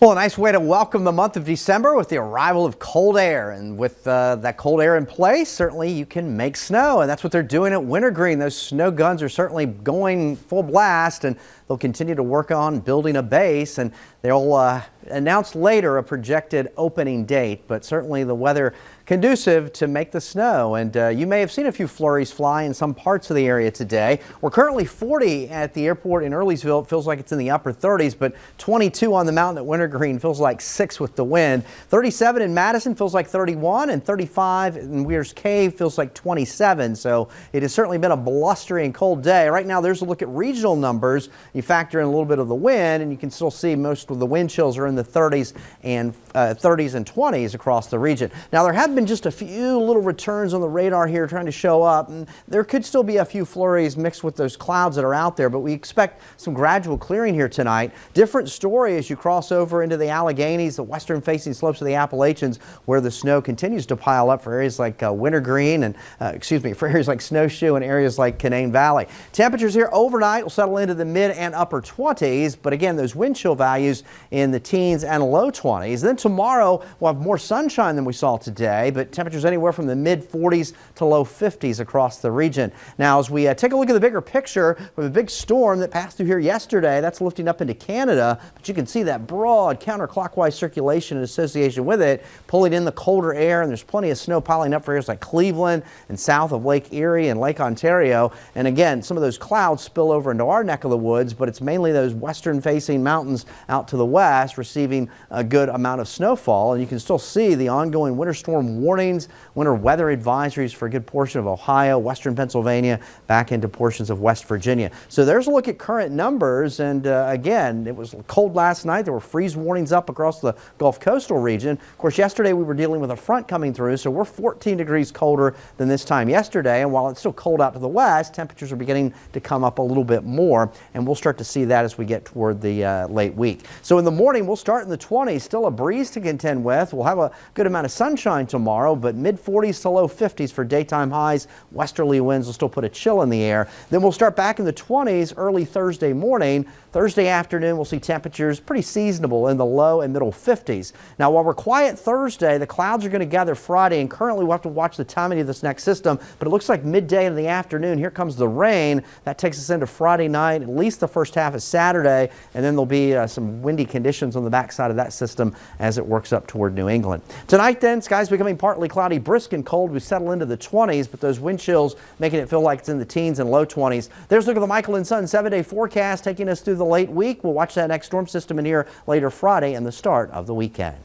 Well, a nice way to welcome the month of December with the arrival of cold air. And with that cold air in place, certainly you can make snow. And that's what they're doing at Wintergreen. Those snow guns are certainly going full blast, and they'll continue to work on building a base. And they'll announce later a projected opening date. But certainly the weather conducive to make the snow. And you may have seen a few flurries fly in some parts of the area today. We're currently 40 at the airport in Earlysville. It feels like it's in the upper 30s, but 22 on the mountain at Wintergreen feels like 6 with the wind. 37 in Madison feels like 31, and 35 in Weir's Cave feels like 27. So it has certainly been a blustery and cold day. Right now, there's a look at regional numbers. You factor in a little bit of the wind, and you can still see most of the wind chills are in the 30s and 20s across the region. Now, there have been just a few little returns on the radar here trying to show up, and there could still be a few flurries mixed with those clouds that are out there, but we expect some gradual clearing here tonight. Different story as you cross over into the Alleghenies, the western facing slopes of the Appalachians, where the snow continues to pile up for areas like Wintergreen and for areas like Snowshoe and areas like Canaan Valley. Temperatures here overnight will settle into the mid and upper 20s, but again, those wind chill values in the teens and low 20s. Then tomorrow we'll have more sunshine than we saw today, but temperatures anywhere from the mid 40s to low 50s across the region. Now, as we take a look at the bigger picture, with a big storm that passed through here yesterday, that's lifting up into Canada, but you can see that broad counterclockwise circulation in association with it, pulling in the colder air, and there's plenty of snow piling up for areas like Cleveland and south of Lake Erie and Lake Ontario. And again, some of those clouds spill over into our neck of the woods, but it's mainly those western facing mountains out to the west receiving a good amount of snowfall. And you can still see the ongoing winter storm warnings, winter weather advisories for a good portion of Ohio, western Pennsylvania, back into portions of West Virginia. So there's a look at current numbers. And again, it was cold last night. There were freeze warnings up across the Gulf coastal region. Of course, yesterday we were dealing with a front coming through, so we're 14 degrees colder than this time yesterday. And while it's still cold out to the west, temperatures are beginning to come up a little bit more, and we'll start to see that as we get toward the late week. So in the morning, we'll start in the 20s, still a breeze to contend with. We'll have a good amount of sunshine tomorrow, but mid 40s to low 50s for daytime highs. Westerly winds will still put a chill in the air. Then we'll start back in the 20s early Thursday morning. Thursday afternoon, we'll see temperatures pretty seasonable in the low and middle 50s. Now, while we're quiet Thursday, the clouds are going to gather Friday, and currently we'll have to watch the timing of this next system, but it looks like midday in the afternoon, here comes the rain. That takes us into Friday night, at least the first half of Saturday, and then there'll be some windy conditions on the backside of that system as it works up toward New England. Tonight then, skies becoming partly cloudy, brisk and cold. We settle into the 20s, but those wind chills making it feel like it's in the teens and low 20s. There's a look at the Michael and Son 7-day forecast taking us through the late week. We'll watch that next storm system in here later Friday and the start of the weekend.